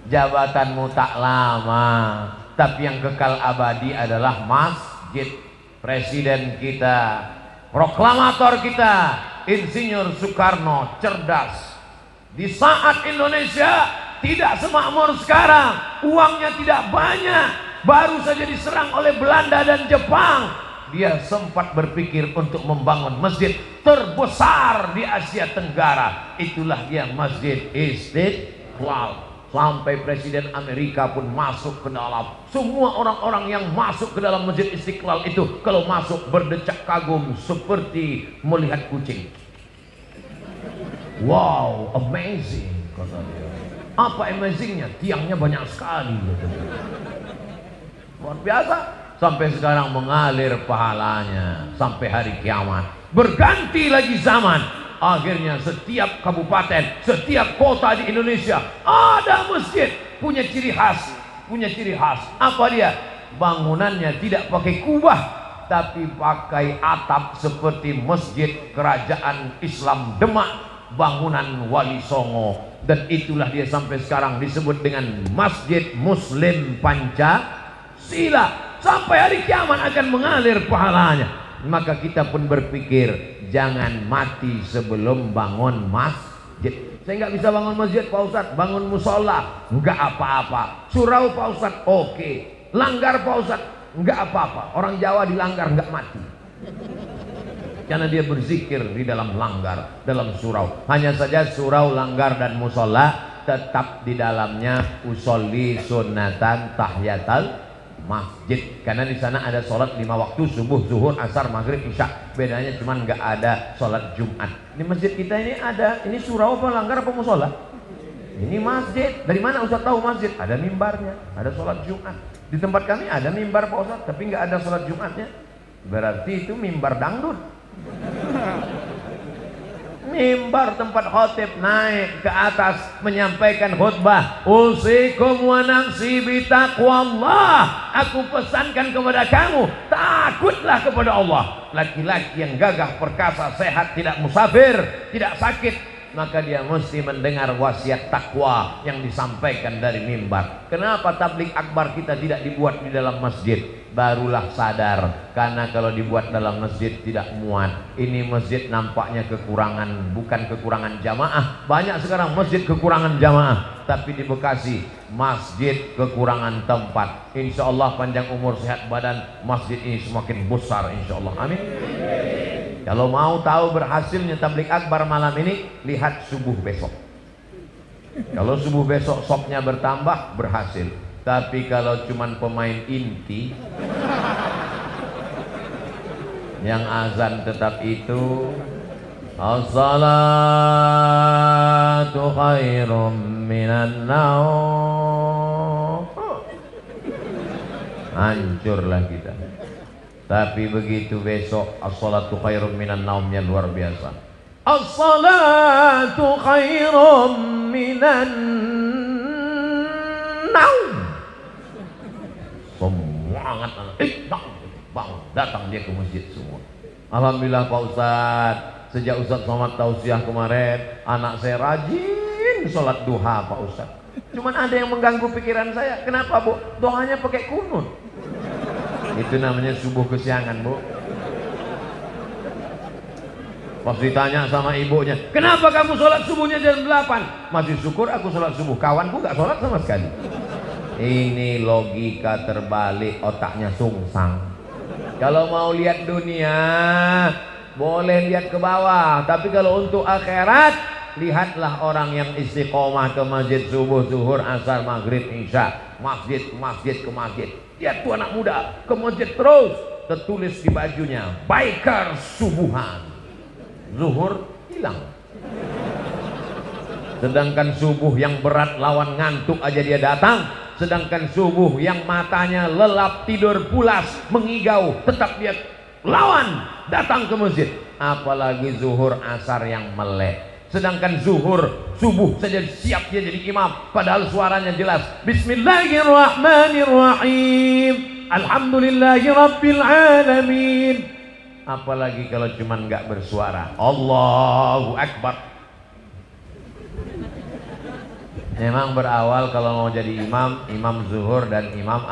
Jabatanmu tak lama, tapi yang kekal abadi adalah masjid. Presiden kita, proklamator kita, Insinyur Soekarno cerdas. Di saat Indonesia tidak semakmur sekarang, uangnya tidak banyak, baru saja diserang oleh Belanda dan Jepang, dia sempat berpikir untuk membangun masjid terbesar di Asia Tenggara. Itulah dia Masjid Istiqlal. Sampai Presiden Amerika pun masuk ke dalam. Semua orang-orang yang masuk ke dalam Masjid Istiqlal itu kalau masuk berdecak kagum seperti melihat kucing. Wow, amazing, kata dia. Apa amazingnya? Tiangnya banyak sekali. Luar biasa. Sampai sekarang mengalir pahalanya sampai hari kiamat. Berganti lagi zaman. Akhirnya setiap kabupaten, setiap kota di Indonesia ada masjid, punya ciri khas, Apa dia? Bangunannya tidak pakai kubah, tapi pakai atap seperti masjid kerajaan Islam Demak, bangunan Wali Songo. Dan itulah dia sampai sekarang disebut dengan Masjid Muslim Pancasila. Sampai hari kiamat akan mengalir pahalanya. Maka kita pun berpikir, jangan mati sebelum bangun masjid. Saya nggak bisa bangun masjid Pak Ustadz, bangun musola nggak apa-apa. Surau Pak Ustadz, oke. Langgar Pak Ustadz, nggak apa-apa. Orang Jawa dilanggar nggak mati, karena dia berzikir di dalam langgar, dalam surau. Hanya saja surau, langgar dan musola tetap di dalamnya usolli sunnatan tahiyatal masjid, karena di sana ada sholat 5 waktu, subuh, zuhur, asar, maghrib, isya. Bedanya cuman nggak ada sholat Jumat. Di masjid kita ini ada, ini surau apa langgar apa musola? Ini masjid. Dari mana Ustaz tahu masjid? Ada mimbarnya, ada sholat Jumat. Di tempat kami ada mimbar Pak Ustaz, tapi nggak ada sholat Jumatnya. Berarti itu mimbar dangdut. Mimbar tempat khotib naik ke atas menyampaikan khutbah. Usikum wa nafsi bitaqwallah. Aku pesankan kepada kamu, takutlah kepada Allah. Laki-laki yang gagah perkasa, sehat, tidak musafir, tidak sakit, maka dia mesti mendengar wasiat takwa yang disampaikan dari mimbar. Kenapa tablik akbar kita tidak dibuat di dalam masjid? Barulah sadar, karena kalau dibuat dalam masjid tidak muat. Ini masjid nampaknya kekurangan, bukan kekurangan jamaah. Banyak sekarang masjid kekurangan jamaah, tapi di Bekasi masjid kekurangan tempat. Insya Allah panjang umur sehat badan, masjid ini semakin besar insya Allah. Amin. Kalau mau tahu berhasilnya tablik akbar malam ini, lihat subuh besok. Kalau subuh besok sopnya bertambah, berhasil. Tapi kalau cuman pemain inti yang azan tetap itu, as-salatu khairum minan naum, hancurlah kita. Tapi begitu besok as-salatu khairum minan naumnya luar biasa. As-salatu khairum minan naum. Semangat anak, bangun, datang dia ke masjid semua. Alhamdulillah Pak Ustadz, sejak Ustadz Somad tausiah kemarin, anak saya rajin sholat duha Pak Ustadz. Cuman ada yang mengganggu pikiran saya. Kenapa Bu? Doanya pakai kunut. Itu namanya subuh kesiangan Bu. Pas ditanya sama ibunya, kenapa kamu sholat subuhnya jam 8? Masih syukur aku sholat subuh, kawanku gak sholat sama sekali. Ini logika terbalik, otaknya sungsang. Kalau mau lihat dunia boleh lihat ke bawah, tapi kalau untuk akhirat, lihatlah orang yang istiqomah ke masjid subuh, zuhur, asar, maghrib, isya, masjid ke masjid. Lihat tuh anak muda ke masjid terus, tertulis di bajunya biker subuhan. Zuhur hilang. Sedangkan subuh yang berat lawan ngantuk aja dia datang. Sedangkan subuh yang matanya lelap, tidur pulas, mengigau, tetap dia lawan datang ke masjid. Apalagi zuhur, asar yang melek. Sedangkan zuhur, subuh saja siap dia jadi imam, padahal suaranya jelas. Bismillahirrahmanirrahim. Alhamdulillahi rabbil alamin. Apalagi kalau cuman nggak bersuara. Allahu Akbar. Memang berawal kalau mau jadi imam, imam zuhur dan imam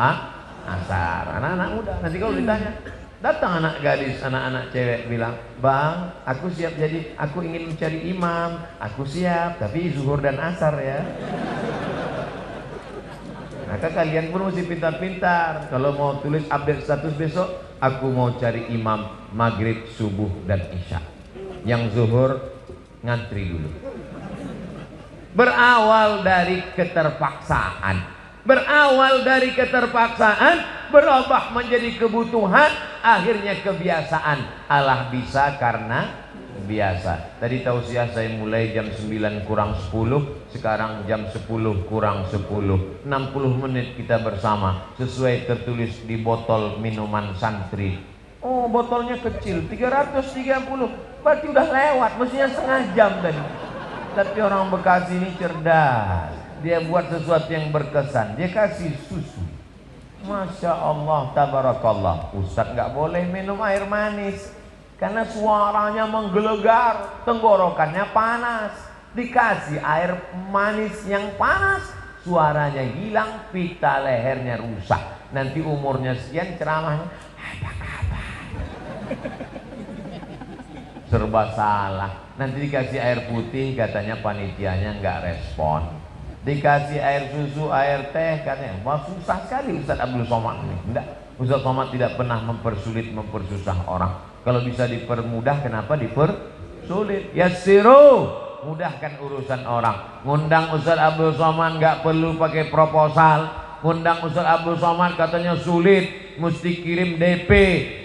asar. Anak-anak muda. Nanti kalau ditanya, datang anak gadis, anak-anak cewek bilang, "Bang, aku siap jadi, aku ingin mencari imam, aku siap, tapi zuhur dan asar ya." Maka kalian pun mesti pintar-pintar. Kalau mau tulis update status besok, aku mau cari imam maghrib, subuh, dan isya. Yang zuhur ngantri dulu. Berawal dari keterpaksaan. Berawal dari keterpaksaan, berubah menjadi kebutuhan, akhirnya kebiasaan. Allah bisa karena biasa. Tadi tausiah saya mulai jam 9 kurang 10, sekarang jam 10 kurang 10. 60 menit kita bersama, sesuai tertulis di botol minuman santri. Oh, botolnya kecil, 330. Berarti udah lewat, mestinya setengah jam tadi. Tapi orang Bekasi ini cerdas. Dia buat sesuatu yang berkesan. Dia kasih susu. Masya Allah, tabarakallah. Ustadz nggak boleh minum air manis karena suaranya menggelegar, tenggorokannya panas. Dikasih air manis yang panas, suaranya hilang, pita lehernya rusak. Nanti umurnya sekian, ceramahnya apa kabar? Serba salah. Nanti dikasih air putih, katanya panitianya nggak respon. Dikasih air susu, air teh, katanya wah susah sekali Ustaz Abdul Somad ini. Enggak, Ustaz Somad tidak pernah mempersulit, mempersusah orang. Kalau bisa dipermudah, kenapa dipersulit? Yassiru, mudahkan urusan orang. Ngundang Ustaz Abdul Somad nggak perlu pakai proposal. Ngundang Ustaz Abdul Somad katanya sulit, mesti kirim DP,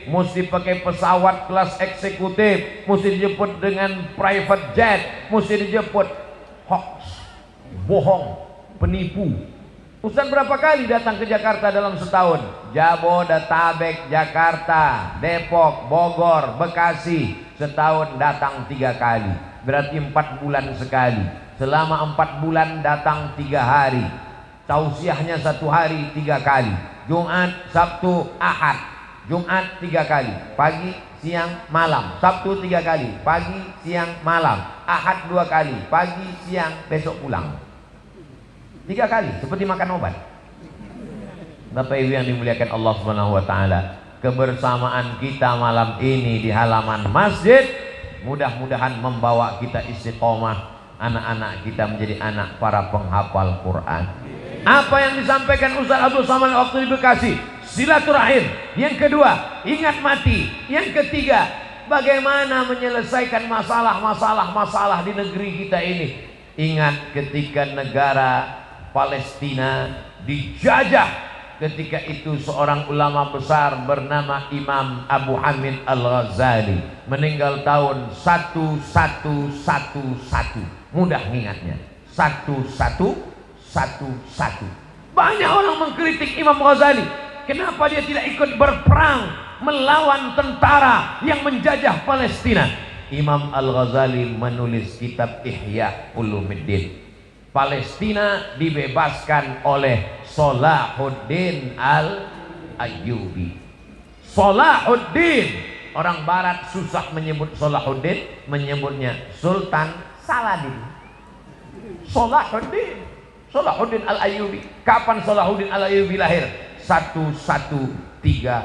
mesti pakai pesawat kelas eksekutif, mesti dijemput dengan private jet, mesti dijemput. Hoax, bohong, penipu. Ustaz berapa kali datang ke Jakarta dalam setahun? Jabodetabek, Jakarta, Depok, Bogor, Bekasi. Setahun datang 3 kali, berarti 4 bulan sekali. Selama 4 bulan datang 3 hari. Tausiahnya 1 hari 3 kali. Jumat, Sabtu, Ahad. Jumat 3 kali, pagi, siang, malam. Sabtu 3 kali, pagi, siang, malam. Ahad 2 kali, pagi, siang, besok pulang. 3 kali, seperti makan obat. Bapak Ibu yang dimuliakan Allah Subhanahu wa taala, kebersamaan kita malam ini di halaman masjid mudah-mudahan membawa kita istiqomah, anak-anak kita menjadi anak para penghafal Quran. Apa yang disampaikan Ustaz Abdul Somad waktu di Bekasi, silaturahim. Yang kedua, ingat mati. Yang ketiga, bagaimana menyelesaikan masalah di negeri kita ini. Ingat ketika negara Palestina dijajah, ketika itu seorang ulama besar bernama Imam Abu Hamid Al-Ghazali meninggal tahun 1111. Mudah ingatnya, 1111. Banyak orang mengkritik Imam Ghazali. Kenapa dia tidak ikut berperang melawan tentara yang menjajah Palestina? Imam Al-Ghazali menulis kitab Ihya Ulumuddin. Palestina dibebaskan oleh Salahuddin Al-Ayyubi. Salahuddin, orang barat susah menyebut Salahuddin, menyebutnya Sultan Saladin. Salahuddin Al-Ayyubi. Kapan Salahuddin Al-Ayyubi lahir? 1138.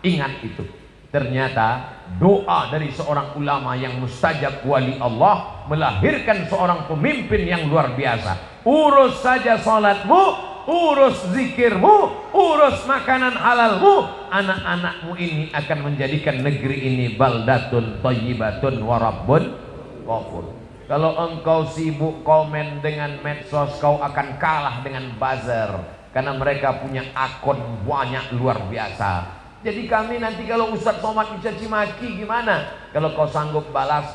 Ingat itu. Ternyata doa dari seorang ulama yang mustajab wali Allah melahirkan seorang pemimpin yang luar biasa. Urus saja salatmu, urus zikirmu, urus makanan halalmu, anak-anakmu ini akan menjadikan negeri ini baldatun thayyibatun wa rabbun ghafur. Kalau engkau sibuk komen dengan medsos, kau akan kalah dengan buzzer, karena mereka punya akun banyak luar biasa. Jadi kami nanti kalau Ustaz Somad dicaci maki gimana? Kalau kau sanggup balas,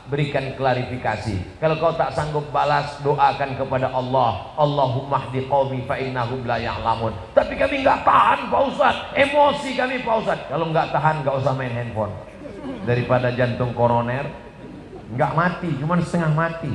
berikan klarifikasi. Kalau kau tak sanggup balas, doakan kepada Allah. Allahumma hdi qaumi fa innahum la ya'lamun. Tapi kami nggak tahan Pak Ustaz, emosi kami Pak Ustaz. Kalau nggak tahan, nggak usah main handphone. Daripada jantung koroner nggak mati, cuma setengah mati.